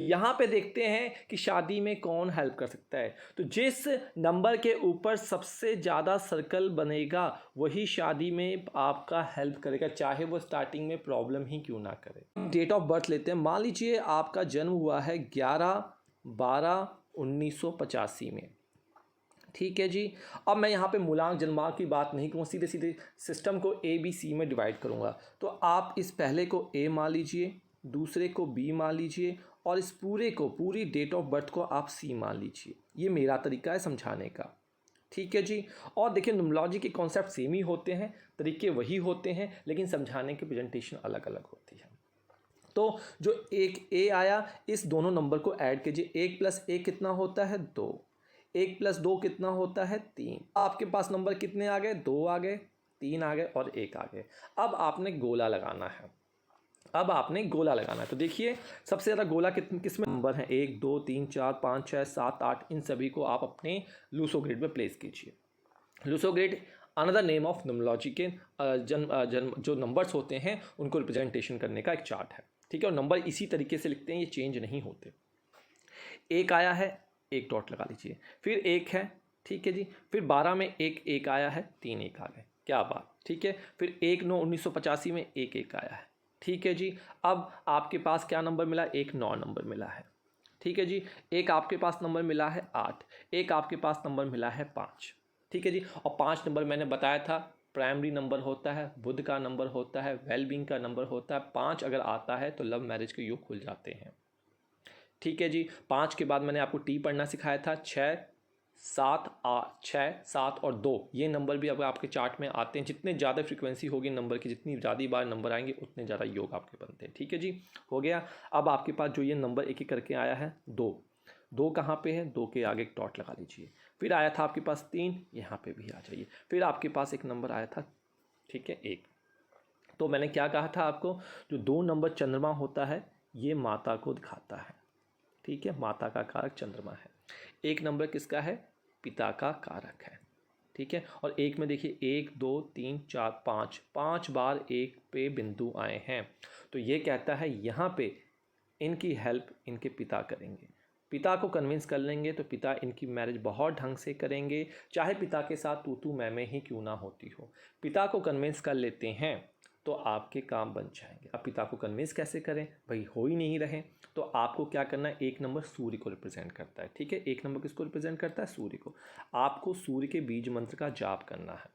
यहाँ पे देखते हैं कि शादी में कौन हेल्प कर सकता है। तो जिस नंबर के ऊपर सबसे ज़्यादा सर्कल बनेगा वही शादी में आपका हेल्प करेगा, चाहे वो स्टार्टिंग में प्रॉब्लम ही क्यों ना करे। डेट ऑफ बर्थ लेते हैं। मान लीजिए आपका जन्म हुआ है 11/12/1985 में, ठीक है जी। अब मैं यहाँ पे मूलांक जन्मांक की बात नहीं करूँगा, सीधे सीधे सिस्टम को ए बी सी में डिवाइड करूँगा। तो आप इस पहले को ए मान लीजिए, दूसरे को बी मान लीजिए और इस पूरे को, पूरी डेट ऑफ बर्थ को आप सी मान लीजिए। ये मेरा तरीका है समझाने का, ठीक है जी। और देखिए न्यूमरोलॉजी के कॉन्सेप्ट सेम ही होते हैं, तरीके वही होते हैं, लेकिन समझाने की प्रेजेंटेशन अलग अलग होती है। तो जो एक ए आया, इस दोनों नंबर को ऐड कीजिए। 1 + 1 कितना होता है? 2। 1 + 2 कितना होता है? 3। आपके पास नंबर कितने आ गए? 2 आ गए, 3 आ गए और 1 आ गए। अब आपने गोला लगाना है। तो देखिए सबसे ज़्यादा गोला किस में नंबर है? 1 2 3 4 5 6 7 8। इन सभी को आप अपने लूसो ग्रिड में प्लेस कीजिए। Luso grid another name of numerology के जो नंबर्स होते हैं उनको रिप्रेजेंटेशन करने का एक चार्ट है, ठीक है। और नंबर इसी तरीके से लिखते हैं, ये चेंज नहीं होते। 1 आया है, 1 डॉट लगा लीजिए। फिर 1 है, ठीक है जी। फिर 12 में 1 आया है, 3 1 आ गए, क्या बात, ठीक है। फिर 1/9/1985 में 1 आया है, ठीक है जी। अब आपके पास क्या नंबर मिला? 9 नंबर मिला है, ठीक है जी। एक आपके पास नंबर मिला है 8, एक आपके पास नंबर मिला है 5, ठीक है जी। और 5 नंबर मैंने बताया था प्राइमरी नंबर होता है, बुध का नंबर होता है, वेलबींग का नंबर होता है। 5 अगर आता है तो लव मैरिज के योग खुल जाते हैं, ठीक है जी। 5 के बाद मैंने आपको टी पढ़ना सिखाया था। 6 7 और 2 ये नंबर भी अब आपके चार्ट में आते हैं। जितने ज़्यादा फ्रीक्वेंसी होगी नंबर की, जितनी ज़्यादा बार नंबर आएंगे उतने ज़्यादा योग आपके बनते हैं, ठीक है जी। हो गया। अब आपके पास जो ये नंबर एक एक करके आया है, 2 कहाँ पे है? 2 के आगे एक डॉट लगा लीजिए। फिर आया था आपके पास 3, यहाँ पे भी आ जाइए। फिर आपके पास एक नंबर आया था, ठीक है, 1। तो मैंने क्या कहा था आपको, जो 2 नंबर चंद्रमा होता है ये माता को दिखाता है, ठीक है। माता का कारक चंद्रमा है। 1 नंबर किसका है? पिता का कारक है, ठीक है। और 1 में देखिए 1 2 3 4 5 बार 1 पे बिंदु आए हैं। तो ये कहता है यहाँ पे इनकी हेल्प इनके पिता करेंगे। पिता को कन्विंस कर लेंगे तो पिता इनकी मैरिज बहुत ढंग से करेंगे, चाहे पिता के साथ तू मैं ही क्यों ना होती हो। पिता को कन्विंस कर लेते हैं तो आपके काम बन जाएंगे। अब पिता को कन्विंस कैसे करें भाई? हो ही नहीं रहे। तो आपको क्या करना है? 1 नंबर सूर्य को रिप्रेजेंट करता है, ठीक है। 1 नंबर किसको रिप्रेजेंट करता है? सूर्य को। आपको सूर्य के बीज मंत्र का जाप करना है।